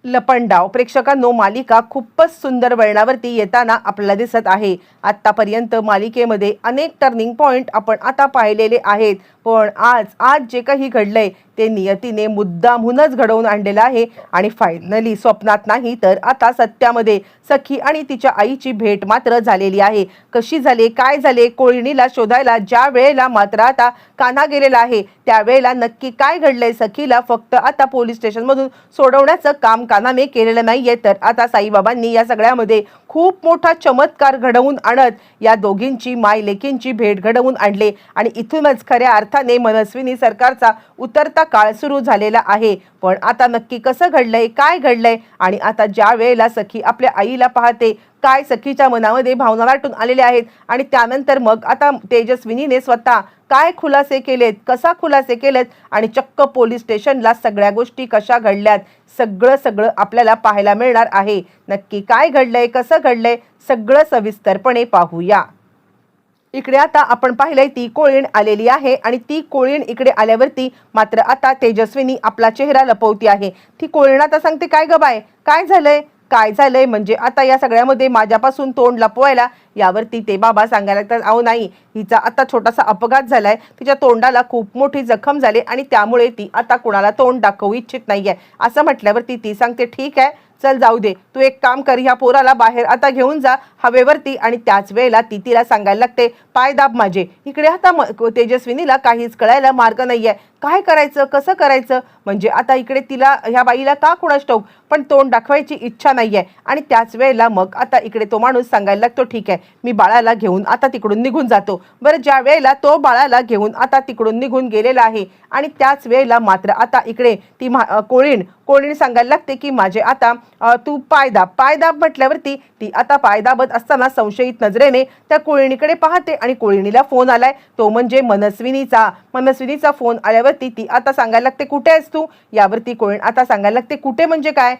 लपंडाव प्रेक्षकांनो, मालिका खूपच सुंदर वळणावरती येताना आपल्याला दिसत आहे। आतापर्यंत मालिकेमध्ये अनेक टर्निंग पॉइंट आपण आता पाहिलेले आहेत, पण आज जे काही घडलंय ते नियतीने मुद्दामहूनच घडवून आणलेलं आहे आणि फायनली स्वप्नात नाही तर आता सत्यामध्ये सखी आणि तिच्या आईची भेट मात्र झालेली आहे। कशी झाली, काय झाले, कोळिणीला शोधायला ज्या वेळेला मात्र आता कान्हा गेलेला आहे त्यावेळेला नक्की काय घडलंय, सखीला फक्त आता पोलीस स्टेशनमधून सोडवण्याचं काम कान्हाने केलेलं नाहीये, तर आता साईबाबांनी या सगळ्यामध्ये खूप मोठा चमत्कार घडवून आणत या दोघींची माय लेकींची भेट घडवून आणले आणि इथूनच खऱ्या अर्थाने मनस्विनी सरकारचा उतरता काळ सुरू झालेला आहे। पण आता नक्की कसं घडलंय, काय घडलंय आणि आता ज्या वेळेला सखी आपल्या आईला पाहते काय सखीच्या मनामध्ये भावना दाटून आलेल्या आहेत आणि त्यानंतर मग आता तेजस्विनीने स्वतः काय खुलासे केलेत, कसा खुलासे केलेत आणि चक्क पोलीस स्टेशनला सगळ्या गोष्टी कशा घडल्यात सगळं आपल्याला पाहायला मिळणार आहे। नक्की काय घडलंय, कसं घडलंय सगळं सविस्तरपणे पाहूया। इकडे आता आपण पाहिलंय ती कोळीण आलेली आहे आणि ती कोळीण इकडे आल्यावरती मात्र आता तेजस्विनी आपला चेहरा लपवती आहे। ती कोळीण आता सांगते, काय ग बाय, काय झालंय म्हणजे आता या सगळ्यामध्ये माझ्यापासून तोंड लपवायला, यावरती ते बाबा सांगायला लागतात, अहो नाही, हिचा आता छोटासा अपघात झालाय, तिच्या तोंडाला खूप मोठी जखम झाली आणि त्यामुळे ती आता कोणाला तोंड दाखवू इच्छित नाहीये। असं म्हटल्यावरती ती सांगते, ठीक आहे चल जाऊ दे, तू एक काम कर, ह्या पोराला बाहेर आता घेऊन जा हवेवरती आणि त्याच वेळेला ती तिला सांगायला लागते, पाय दाब माझे। इकडे आता तेजस्विनीला काहीच कळायला मार्ग नाहीये, काय करायचं, कसं करायचं, म्हणजे आता इकडे तिला ह्या बाईला का कुणास ठाऊक पण तोंड दाखवायची इच्छा नाहीये आणि त्याच वेळेला मग आता इकडे तो माणूस सांगायला लागतो, ठीक आहे मी बाळाला घेऊन आता तिकडून निघून जातो। बरं, ज्या वेळेला तो बाळाला घेऊन आता तिकडून निघून गेलेला आहे आणि त्याच वेळेला मात्र आता इकडे ती कोळीण सांगायला लागते की माझे आता तू पाय दाब म्हटल्यावरती ती आता पाय दाबत असताना संशयित नजरेने त्या कोळिणीकडे पाहते आणि कोळिणीला फोन आलाय, तो म्हणजे मनस्विनीचा फोन आल्यावरती ती आता सांगायला लागते, कुठे आहेस तू, यावरती कोळीण आता सांगायला लागते, कुठे म्हणजे काय,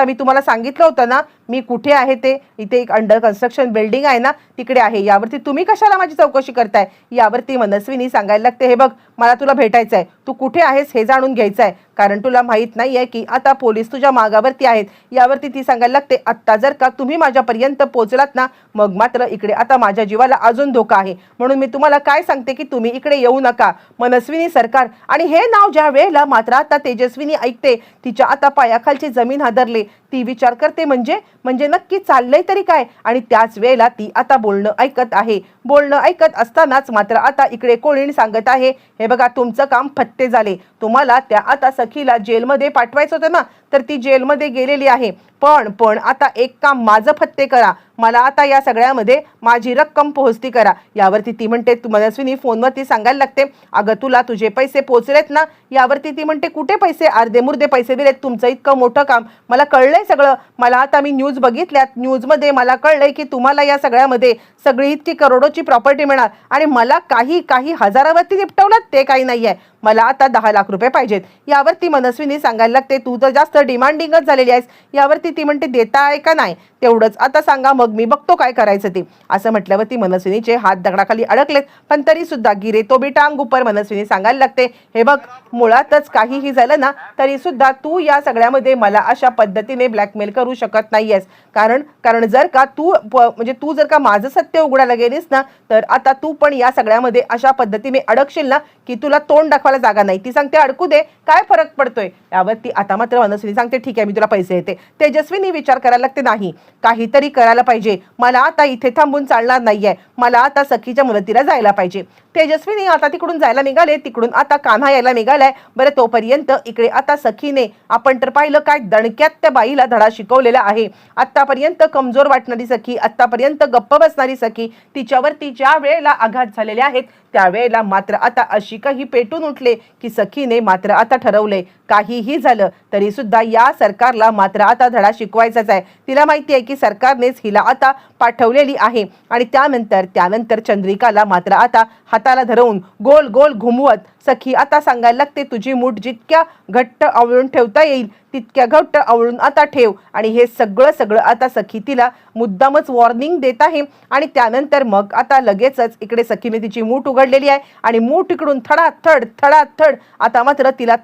मी तुम्हाला सांगितलं होतं ना मी कुठे आहे ते, इथे एक अंडर कन्स्ट्रक्शन बिल्डिंग आहे ना तिकडे आहे, यावरती तुम्ही कशाला माझी चौकशी करताय, यावरती मनस्विनी सांगायला लागते, हे बघ मला तुला भेटायचं आहे, तू कुठे आहेस हे जाणून घ्यायचं आहे, कारण तुला माहित नाहीये की आता पोलीस तुझ्या मागावरती आहेत। यावरती ती सांगायला लागते, आत्ता जर का तुम्ही माझ्यापर्यंत पोहोचलात ना मग मात्र इकडे आता माझ्या जीवाला अजून धोका आहे, म्हणून मी तुम्हाला काय सांगते की तुम्ही इकडे येऊ नका, मनस्विनी सरकार। आणि हे नाव ज्या वेळेला मात्र आता तेजस्विनी ऐकते तिच्या आता पायाखालची जमीन हादरले, ती विचार करते म्हणजे नक्की चाललंय तरी काय, आणि त्याच वेळेला ती आता बोलणं ऐकत असतानाच मात्र आता इकडे कोळीण सांगत आहे, हे बघा तुमचं काम फत्ते झाले, तुम्हाला त्या आता सखीला जेलमध्ये पाठवायचं होतं ना तर ती जेलमध्ये गेलेली आहे, पण आता एक काम माझं फत्ते करा, मला आता या सगळ्यामध्ये माझी रक्कम पोहोचती करा। यावरती ती म्हणते, मनस्विनी फोनवरती सांगायला लागते, अगं तुला तुझे पैसे पोहोचलेत ना, यावरती ती म्हणते, कुठे पैसे, अर्धे मुर्धे पैसे दिलेत, तुमचं इतकं मोठं काम मला कळलंय सगळं, मला आता मी न्यूज बघितल्यात, न्यूजमध्ये मला कळलंय की तुम्हाला या सगळ्यामध्ये सगळी इतकी करोडोची प्रॉपर्टी मिळणार आणि मला काही हजारावरती निपटवलं ते काही नाहीये, मला आता 10 लाख रुपये पाहिजेत। यावरती मनस्विनी सांगायला लागते, तू तर जास्त डिमांडिंगच झालेली आहेस। यावरती ती म्हणते, देता आहे का नाही तेवढंच आता सांगा, मग मी बघतो काय करायचं ते। असं म्हटल्यावरती मनस्विनीचे हात दगडाखाली अडकलेत, पण तरी सुद्धा गिरे तो बी टांग ऊपर, मनस्विनी सांगायला लागते, हे बघ मुळातच काहीही झालं ना तरी सुद्धा तू या सगळ्यामध्ये मला अशा पद्धतीने ब्लॅकमेल करू शकत नाहीयेस, कारण जर का तू जर का माझं सत्य उघडायला गेलीस ना तर आता तू पण या सगळ्यामध्ये अशा पद्धतीने अडकशील ना की तुला तोंड दाखवायला जागा नाही। ती सांगते, अडकू दे, काय फरक पडतोय। यावरती आता मात्र मनस्विनी सांगते, ठीक आहे मी तुला पैसे देते। तेजस्विनी विचार करायला लागते, नाही काहीतरी करायला पाहिजे, मला आता इथे थांबून चालणार नाहीये, मला आता सखीच्या मदतीला जायला पाहिजे। तेजस्विनी आता तिकडून जायला निघाले, तिकडून आता कान्हा यायला निघालाय। बरं, तोपर्यंत इकडे आता सखीने आपण तर पाहिलं काय दणक्यात त्या बाईला धडा शिकवलेला आहे। आतापर्यंत कमजोर वाटणारी सखी, आतापर्यंत गप्प बसणारी सखी, तिच्यावरती ज्या वेळेला आघात झालेले आहेत त्यावेळेला मात्र आता अशी काही पेटून उठले की सखीने मात्र आता ठरवले, काहीही झालं तरी सुद्धा या सरकारला मात्र आता धडा शिकवायचाच आहे। तिला माहिती आहे की सरकारनेच हिला आता पाठवलेली आहे आणि त्यानंतर चंद्रिकाला मात्र आता हाताला धरून गोल गोल घुमवत सखी आता सांगायला लागते, तुझी मूठ जितक्या घट्ट आवळून ठेवता येईल तितक्या घट्ट आवळून आता ठेव. आणि हे सगळं आता सखी तिला मुद्दामच वॉर्निंग देत आहे. आणि त्यानंतर मग आता लगेचच इकडे सखीने तिची मूठ उघडलेली आहे आणि मूठ इकडून थडाथड आता मात्र तिला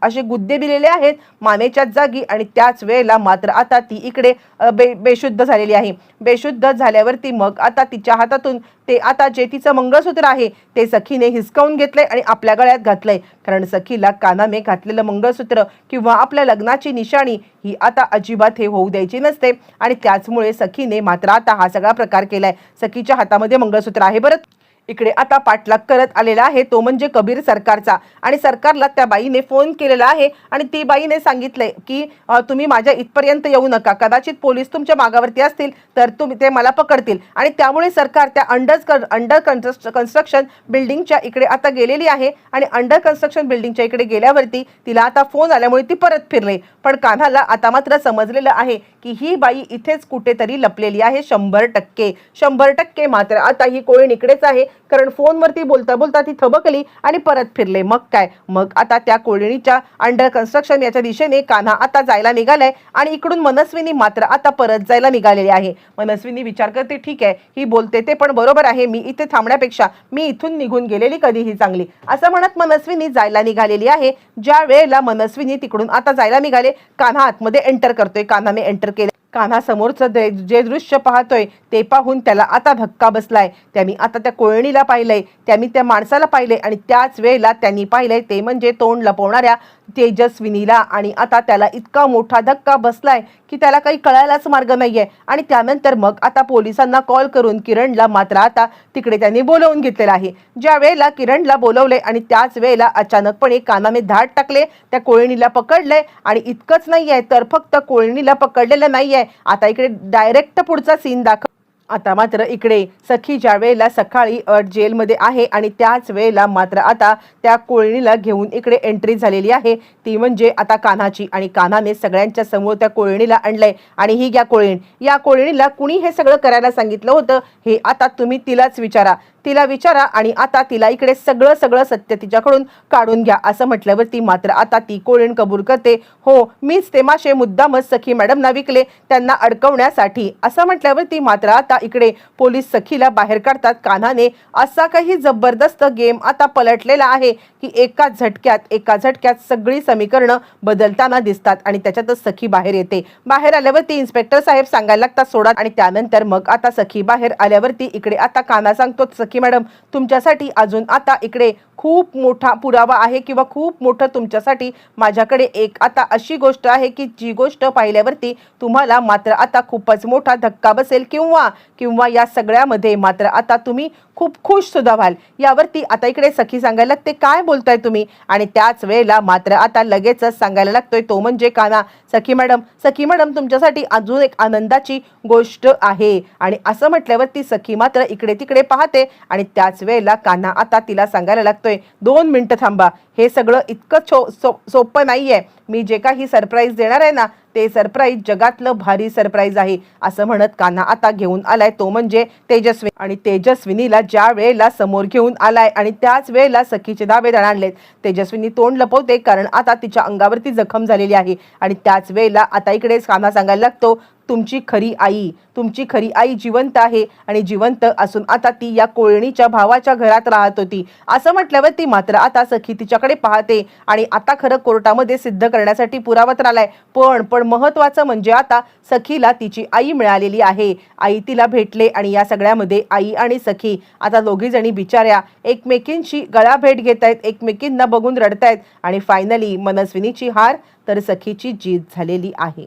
असे गुद्दे दिलेले आहेत मानेच्या जागी. आणि त्याच वेळेला मात्र आता ती इकडे बेशुद्ध झालेली आहे. बेशुद्ध झाल्यावरती मग आता तिच्या हातातून ते आता जे तिचं मंगळसूत्र आहे ते सखीने हिसकावून घेतलंय आणि आपल्या गळ्यात घातलंय. कारण सखीला कानाने घातलेलं मंगळसूत्र किंवा आपल्या लग्नाची निशाणी ही आता अजिबात हे होऊ द्यायची नसते. आणि त्याचमुळे सखीने मात्र आता हा सगळा प्रकार केलाय. सखीच्या हातामध्ये मंगळसूत्र आहे. बरं, इकडे आता पाठलाग करत आलेला आहे तो म्हणजे कबीर सरकारचा. आणि सरकारला त्या बाईने फोन केलेला आहे आणि ती बाईने सांगितलंय की तुम्ही माझ्या इथपर्यंत येऊ नका, कदाचित पोलीस तुमच्या मागावरती असतील तर ते मला पकडतील. आणि त्यामुळे सरकार त्या अंडर कन्स्ट्रक्शन बिल्डिंगच्या इकडे आता गेलेली आहे. आणि अंडर कन्स्ट्रक्शन बिल्डिंगच्या इकडे गेल्यावरती तिला आता फोन आल्यामुळे ती परत फिरले. पण कान्हाला आता मात्र समजलेलं आहे की ही बाई इथेच कुठेतरी लपलेली आहे. 100% मात्र आता ही कोळीण इकडेच आहे. कारण फोनवरती बोलता बोलता ती थबकली आणि परत फिरले. मग काय, मग आता त्या कोळीणीच्या अंडर कन्स्ट्रक्शन याच्या दिशेने कान्हा आता जायला निघालाय. आणि इकडून मनस्विनी मात्र आता परत जायला निघालेली आहे. मनस्विनी विचार करते, ठीक आहे ही बोलते ते पण बरोबर आहे, मी इथे थांबण्यापेक्षा मी इथून निघून गेलेली कधीही चांगली, असं म्हणत मनस्विनी जायला निघालेली आहे. ज्या वेळेला मनस्विनी तिकडून आता जायला निघाले कान्हा आतमध्ये एंटर करतोय. कान्हाने एंटर केले. कान्हा समोरचं जे दृश्य पाहतोय ते पाहून त्याला आता धक्का बसलाय. त्यांनी आता त्या कोळणीला पाहिलंय, त्यांनी त्या माणसाला पाहिलंय आणि त्याच वेळेला त्यांनी पाहिलंय ते म्हणजे तोंड लपवणाऱ्या तेजस्विनीला. आणि आता त्याला इतका मोठा धक्का बसलाय की त्याला काही कळायलाच मार्ग नाहीये. आणि त्यानंतर मग आता पोलिसांना कॉल करून किरणला मात्र आता तिकडे त्यांनी बोलवून घेतलेलं आहे. ज्या वेळेला किरणला बोलवले आणि त्याच वेळेला अचानकपणे कानाने धाड टाकले, त्या कोळणीला पकडले. आणि इतकंच नाहीये तर फक्त कोळणीला पकडलेलं नाहीये, आता इकडे डायरेक्ट पुढचा सीन दाखव. आता मात्र इकडे सखी ज्या वेळेला सकाळी जेलमध्ये आहे आणि त्याच वेळेला मात्र आता त्या कोळणीला घेऊन इकडे एंट्री झालेली आहे ती म्हणजे आता कान्हाची. आणि कान्हाने सगळ्यांच्या समोर त्या कोळणीला आणलंय. आणि ही घ्या कोळीण, या कोळणीला कुणी हे सगळं करायला सांगितलं होतं हे आता तुम्ही तिला विचारा. आणि आता तिला इकडे सगळं सत्य तिच्याकडून काढून घ्या असं म्हटल्यावरती मात्र आता ती कोळीण कबूल करते, हो मीच ते मासे मुद्दामच सखी मॅडमना विकले त्यांना अडकवण्यासाठी, असं म्हटल्यावरती मात्र आता इकडे पोलीस सखीला बाहेर काढतात. कान्हाने असा काही जबरदस्त गेम आता पलटलेला आहे की एका झटक्यात सगळी समीकरणं बदलताना दिसतात. आणि त्याच्यातच सखी बाहेर येते. बाहेर आल्यावरती इन्स्पेक्टर साहेब सांगायला लागतात सोडा. आणि त्यानंतर मग आता सखी बाहेर आल्यावरती इकडे आता कान्हा सांगतो, सखी मॅडम तुमच्यासाठी अजून आता इकडे खूप मोठा पुरावा आहे किंवा खूप मोठं तुमच्यासाठी माझ्याकडे एक आता अशी गोष्ट आहे की जी गोष्ट पाहिल्यावरती तुम्हाला मात्र आता खूपच मोठा धक्का बसेल किंवा या सगळ्यामध्ये मात्र आता तुम्ही खूप खुश सुद्धा व्हाल. यावरती आता इकडे सखी सांगायला लागते, काय बोलताय तुम्ही. आणि त्याच वेळेला मात्र आता लगेचच सांगायला लागतोय तो म्हणजे कान्हा, सखी मॅडम तुमच्यासाठी अजून एक आनंदाची गोष्ट आहे. आणि असं म्हटल्यावरती सखी मात्र इकडे तिकडे पाहते. आणि त्याच वेळेला कान्हा आता तिला सांगायला लागतोय, 2 मिनिटं थांबा, हे सगळं इतकं सोपं नाहीये, मी जे काही सरप्राईज देणार आहे ना ते सरप्राईज जगातलं भारी सरप्राईज आहे, असं म्हणत कान्हा आता घेऊन आलाय तो म्हणजे तेजस्विनी. आणि तेजस्विनीला ज्या वेळेला समोर घेऊन आलाय आणि त्याच वेळेला सखीचे दावेदार आणलेत. तेजस्विनी तोंड लपवते कारण आता तिच्या अंगावरती जखम झालेली आहे. आणि त्याच वेळेला आता इकडे कान्हा सांगायला लागतो, तुमची खरी आई जिवंत आहे आणि जिवंत असून आता ती या कोळणीच्या भावाच्या घरात राहत होती, असं म्हटल्यावर ती मात्र आता सखी तिच्याकडे पाहते. आणि आता खरं कोर्टामध्ये सिद्ध करण्यासाठी पुरावा तर आलाय, पण महत्वाचं म्हणजे आता सखीला तिची आई मिळालेली आहे. आई तिला भेटले. आणि या सगळ्यामध्ये आई आणि सखी आता दोघी जणी बिचाऱ्या एकमेकींची गळाभेट घेत आहेत, एकमेकींना बघून रडतायत. आणि फायनली मनस्विनीची हार तर सखीची जीत झालेली आहे.